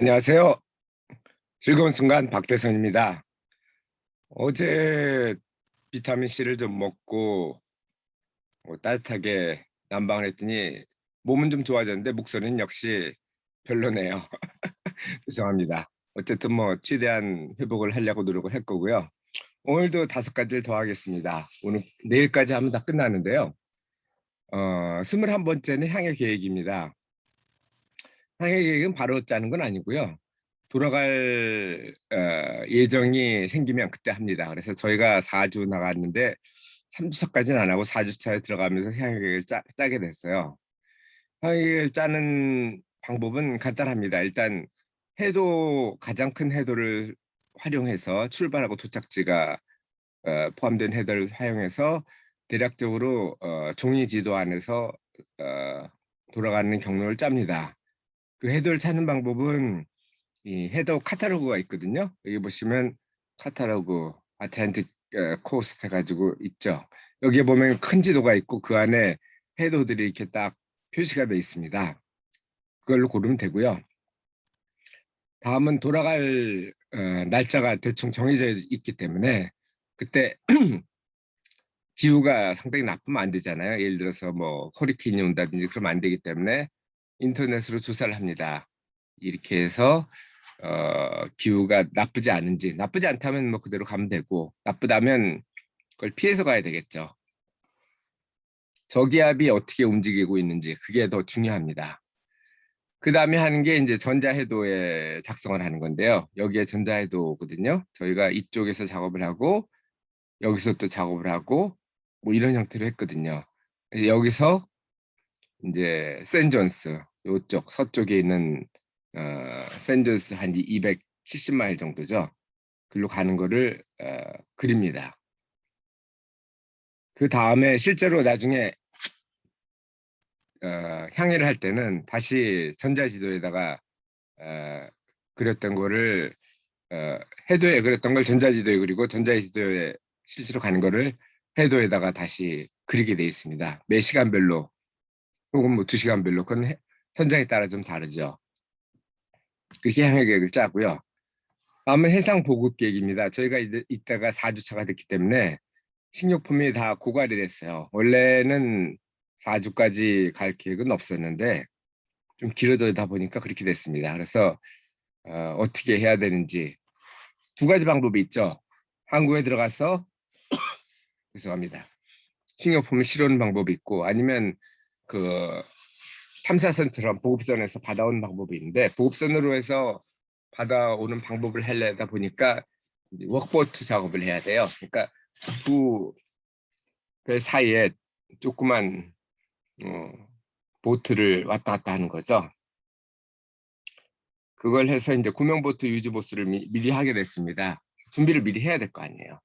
안녕하세요. 즐거운 순간 박대선입니다. 어제 비타민 C를 좀 먹고 따뜻하게 난방을 했더니 몸은 좀 좋아졌는데 목소리는 역시 별로네요. 죄송합니다. 어쨌든 최대한 회복을 하려고 노력을 했고요. 오늘도 5가지를 더 하겠습니다. 오늘 내일까지 하면 다 끝나는데요. 21번째는 향해 계획입니다. 향해 계획은 바로 짜는 건 아니고요. 돌아갈 예정이 생기면 그때 합니다. 그래서 저희가 4주 나갔는데 3주차까지는 안 하고 4주차에 들어가면서 향계획을 짜게 됐어요. 향계획을 짜는 방법은 간단합니다. 일단 가장 큰 해도를 활용해서 출발하고 도착지가 포함된 해도를 사용해서 대략적으로 종이 지도 안에서 어, 돌아가는 경로를 짭니다. 그 해도를 찾는 방법은 이 헤더 카탈로그가 있거든요. 여기 보시면 카탈로그 아틀란틱 코스트 해가지고 있죠. 여기에 보면 큰 지도가 있고 그 안에 헤더들이 이렇게 딱 표시가 되어 있습니다. 그걸로 고르면 되고요. 다음은 돌아갈 날짜가 대충 정해져 있기 때문에 그때 기후가 상당히 나쁘면 안 되잖아요. 예를 들어서 허리케인이 온다든지 그러면 안 되기 때문에 인터넷으로 조사를 합니다. 이렇게 해서 기후가 나쁘지 않은지, 나쁘지 않다면 그대로 가면 되고, 나쁘다면 그걸 피해서 가야 되겠죠. 저기압이 어떻게 움직이고 있는지 그게 더 중요합니다. 그 다음에 하는 게 이제 전자해도에 작성을 하는 건데요. 여기에 전자해도거든요. 저희가 이쪽에서 작업을 하고 여기서 또 작업을 하고 이런 형태로 했거든요. 그래서 여기서 이제 센존스 이쪽 서쪽에 있는 센존스 한 270마일 정도죠. 글로 가는 거를 그립니다. 그 다음에 실제로 나중에 향해를 할 때는 다시 전자지도에다가 그렸던 거를 해도에 그렸던 걸 전자지도에 그리고 전자지도에 실제로 가는 거를 해도에다가 다시 그리게 돼 있습니다. 매 시간별로 혹은 2시간별로 그건 현장에 따라 좀 다르죠. 그렇게 향해 계획을 짜고요. 다음은 해상 보급 계획입니다. 저희가 이따가 4주차가 됐기 때문에 식료품이 다 고갈이 됐어요. 원래는 4주까지 갈 계획은 없었는데 좀 길어지다 보니까 그렇게 됐습니다. 그래서 어떻게 해야 되는지 2가지 방법이 있죠. 항구에 들어가서 죄송합니다. 식료품을 실어오는 방법이 있고 아니면 그 탐사선처럼 보급선에서 받아오는 방법이 있는데 보급선으로 해서 받아오는 방법을 하려다 보니까 워크보트 작업을 해야 돼요. 그러니까 두 배 사이에 조그만 어, 보트를 왔다 갔다 하는 거죠. 그걸 해서 이제 구명보트 유지보수를 미리 하게 됐습니다. 준비를 미리 해야 될 거 아니에요.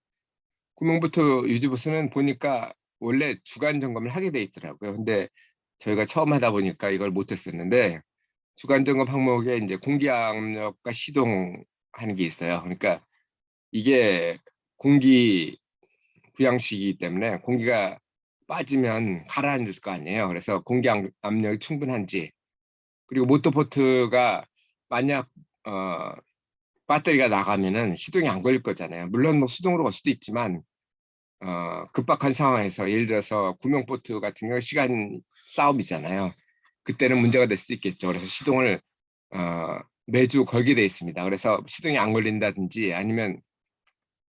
구명보트 유지보수는 보니까 원래 주간 점검을 하게 돼 있더라고요. 근데 저희가 처음 하다 보니까 이걸 못했었는데 주간 점검 항목에 이제 공기 압력과 시동하는 게 있어요. 그러니까 이게 공기 부양식이기 때문에 공기가 빠지면 가라앉을 거 아니에요. 그래서 공기 압력이 충분한지 그리고 모터보트가 만약 배터리가 나가면은 시동이 안 걸릴 거잖아요. 물론 수동으로 갈 수도 있지만 급박한 상황에서 예를 들어서 구명보트 같은 경우 시간 싸움이잖아요. 그때는 문제가 될 수도 있겠죠. 그래서 시동을 매주 걸게 돼 있습니다. 그래서 시동이 안 걸린다든지 아니면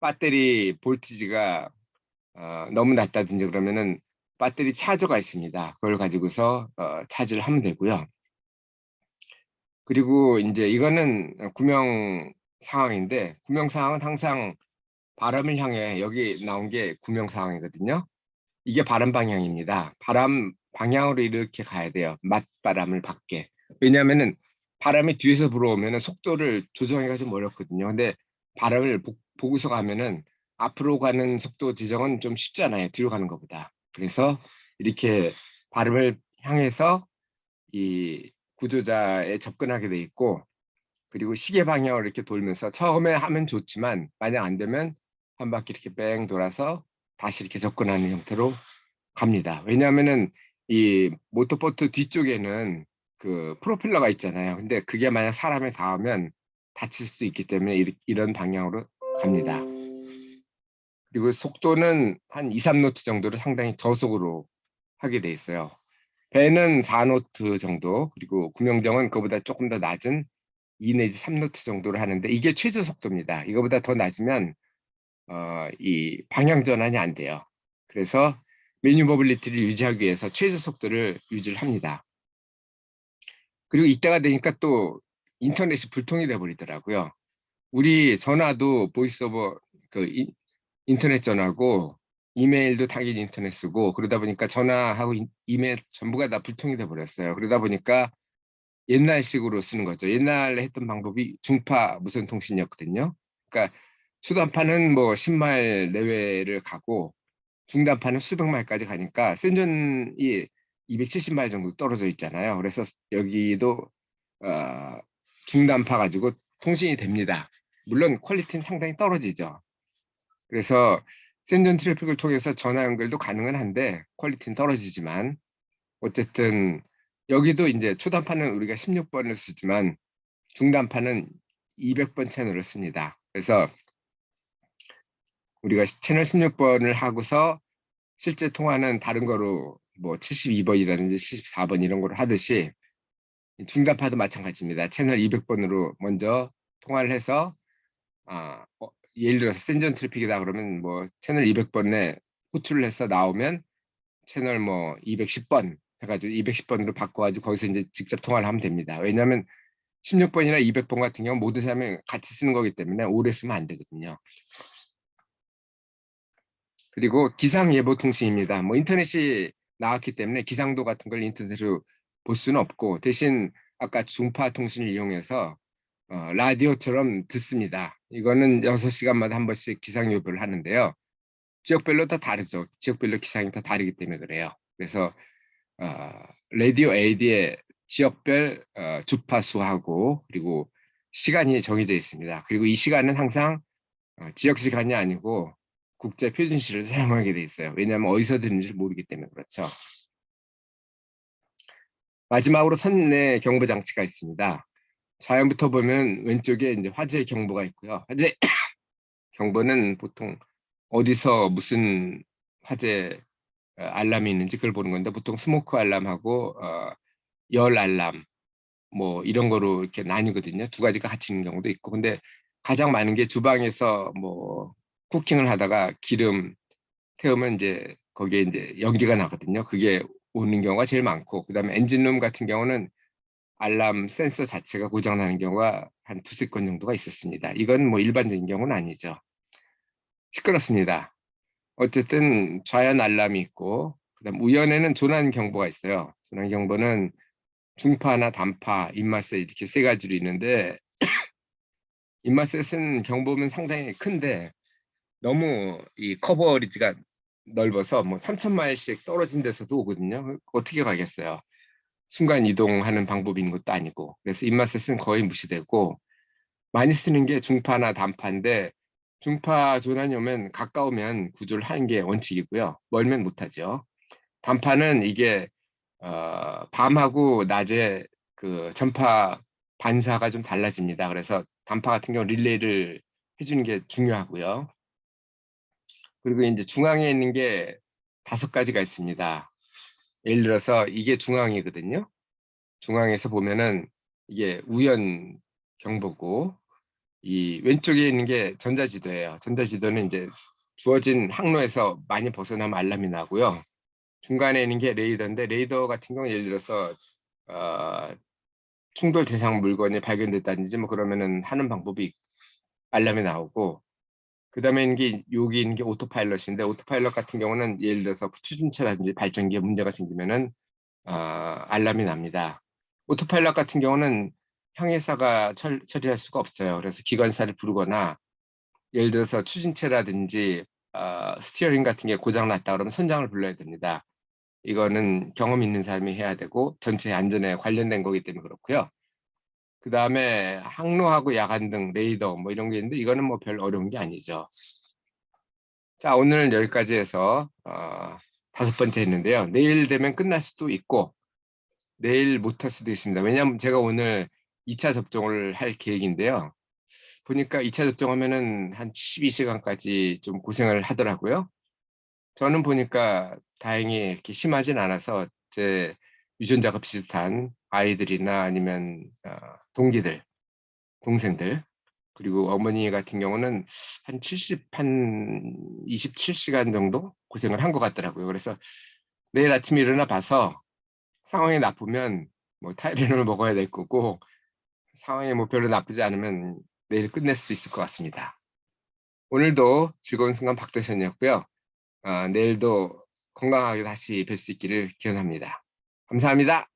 배터리 볼티지가 너무 낮다든지 그러면은 배터리 차저가 있습니다. 그걸 가지고서 차지를 하면 되고요. 그리고 이제 이거는 구명 상황인데 구명 상황은 항상 바람을 향해 여기 나온 게 구명 상황이거든요. 이게 바람 방향입니다. 바람 방향으로 이렇게 가야 돼요. 맞바람을 받게. 왜냐하면은 바람이 뒤에서 불어오면은 속도를 조정하기가 좀 어렵거든요. 근데 바람을 보고서 가면은 앞으로 가는 속도 지정은 좀 쉽잖아요. 뒤로 가는 것보다. 그래서 이렇게 바람을 향해서 이 구조자에 접근하게 돼 있고 그리고 시계 방향으로 이렇게 돌면서 처음에 하면 좋지만 만약 안 되면 한 바퀴 이렇게 뺑 돌아서 다시 이렇게 접근하는 형태로 갑니다. 왜냐하면은 이 모터보트 뒤쪽에는 그 프로펠러가 있잖아요. 근데 그게 만약 사람에 닿으면 다칠 수도 있기 때문에 이런 방향으로 갑니다. 그리고 속도는 한 2, 3노트 정도로 상당히 저속으로 하게 돼 있어요. 배는 4노트 정도, 그리고 구명정은 그보다 조금 더 낮은 2 내지 3노트 정도로 하는데 이게 최저 속도입니다. 이거보다 더 낮으면 이 방향 전환이 안 돼요. 그래서 매뉴버빌리티를 유지하기 위해서 최저 속도를 유지를 합니다. 그리고 이때가 되니까 또 인터넷이 불통이 돼 버리더라고요. 우리 전화도 보이스 오버 그 인터넷 전화고 이메일도 당연히 인터넷 쓰고 그러다 보니까 전화하고 이메일 전부가 다 불통이 돼 버렸어요. 그러다 보니까 옛날식으로 쓰는 거죠. 옛날에 했던 방법이 중파 무선 통신이었거든요. 그러니까 수단파는 뭐 10마일 내외를 가고 중단파는 수백 마일까지 가니까 센전이 270마일 정도 떨어져 있잖아요. 그래서 여기도 어, 중단파 가지고 통신이 됩니다. 물론 퀄리티는 상당히 떨어지죠. 그래서 센전 트래픽을 통해서 전화 연결도 가능은 한데 퀄리티는 떨어지지만 어쨌든 여기도 이제 초단파는 우리가 16번을 쓰지만 중단파는 200번 채널을 씁니다. 그래서 우리가 채널 16번을 하고서 실제 통화는 다른 거로 뭐 72번이라든지 74번 이런 거로 하듯이 중단파도 마찬가지입니다. 채널 200번으로 먼저 통화를 해서 예를 들어서 센전 트래픽이다 그러면 뭐 채널 200번에 호출을 해서 나오면 채널 뭐 210번 해가지고 210번으로 바꿔가지고 거기서 이제 직접 통화를 하면 됩니다. 왜냐하면 16번이나 200번 같은 경우 모든 사람이 같이 쓰는 거기 때문에 오래 쓰면 안 되거든요. 그리고 기상예보 통신입니다. 뭐 인터넷이 나왔기 때문에 기상도 같은 걸 인터넷으로 볼 수는 없고 대신 아까 중파 통신을 이용해서 라디오처럼 듣습니다. 이거는 6시간마다 한 번씩 기상예보를 하는데요. 지역별로 다 다르죠. 지역별로 기상이 다 다르기 때문에 그래요. 그래서 라디오 AD에 지역별 주파수하고 그리고 시간이 정해져 있습니다. 그리고 이 시간은 항상 지역 시간이 아니고 국제 표준시를 사용하게 돼 있어요. 왜냐하면 어디서 듣는지 모르기 때문에 그렇죠. 마지막으로 선내 경보 장치가 있습니다. 좌연부터 보면 왼쪽에 이제 화재 경보가 있고요. 화재 경보는 보통 어디서 무슨 화재 알람이 있는지 그걸 보는 건데 보통 스모크 알람하고 열 알람 뭐 이런 거로 이렇게 나뉘거든요. 두 가지가 같이 있는 경우도 있고 근데 가장 많은 게 주방에서 뭐 쿠킹을 하다가 기름 태우면 이제 거기에 이제 연기가 나거든요. 그게 오는 경우가 제일 많고 그다음에 엔진룸 같은 경우는 알람 센서 자체가 고장 나는 경우가 한 두세 건 정도가 있었습니다. 이건 뭐 일반적인 경우는 아니죠. 시끄럽습니다. 어쨌든 좌연 알람이 있고 그다음 우연에는 조난 경보가 있어요. 조난 경보는 중파나 단파, 입맛세 이렇게 세 가지로 있는데 입맛셋은 경보면 상당히 큰데 너무 이 커버리지가 넓어서 뭐 3,000마일씩 떨어진 데서도 오거든요. 어떻게 가겠어요? 순간 이동하는 방법이 있는 것도 아니고 그래서 입맛셋은 거의 무시되고 많이 쓰는 게 중파나 단파인데 중파 조난이 오면 가까우면 구조를 하는 게 원칙이고요. 멀면 못하죠. 단파는 이게 밤하고 낮에 그 전파 반사가 좀 달라집니다. 그래서 단파 같은 경우 릴레이를 해주는 게 중요하고요. 그리고 이제 중앙에 있는 게 5가지가 있습니다. 예를 들어서 이게 중앙이거든요. 중앙에서 보면은 이게 우연 경보고 이 왼쪽에 있는 게 전자지도예요. 전자지도는 이제 주어진 항로에서 많이 벗어나면 알람이 나고요. 중간에 있는 게 레이더인데 레이더 같은 경우 예를 들어서 어, 충돌 대상 물건이 발견됐다든지 뭐 그러면은 하는 방법이 알람이 나오고 그다음에 있는 게 여기 있는 게 오토파일럿인데 오토파일럿 같은 경우는 예를 들어서 추진차라든지 발전기에 문제가 생기면은 알람이 납니다. 오토파일럿 같은 경우는 항해사가 처리할 수가 없어요. 그래서 기관사를 부르거나 예를 들어서 추진체라든지 스티어링 같은 게 고장 났다 그러면 선장을 불러야 됩니다. 이거는 경험 있는 사람이 해야 되고 전체 안전에 관련된 거기 때문에 그렇고요. 그 다음에 항로하고 야간등, 레이더 뭐 이런 게 있는데 이거는 뭐 별 어려운 게 아니죠. 자, 오늘 여기까지 해서 5번째 했는데요. 내일 되면 끝날 수도 있고 내일 못할 수도 있습니다. 왜냐하면 제가 오늘 2차 접종을 할 계획인데요. 보니까 2차 접종하면은 한 72시간까지 좀 고생을 하더라고요. 저는 보니까 다행히 이렇게 심하진 않아서 제 유전자가 비슷한 아이들이나 아니면 동기들, 동생들, 그리고 어머니 같은 경우는 한 27시간 정도 고생을 한 것 같더라고요. 그래서 내일 아침에 일어나 봐서 상황이 나쁘면 뭐 타이레놀을 먹어야 될 거고, 상황이 뭐 별로 나쁘지 않으면 내일 끝낼 수도 있을 것 같습니다. 오늘도 즐거운 순간 박대선이었고요. 내일도 건강하게 다시 뵐 수 있기를 기원합니다. 감사합니다.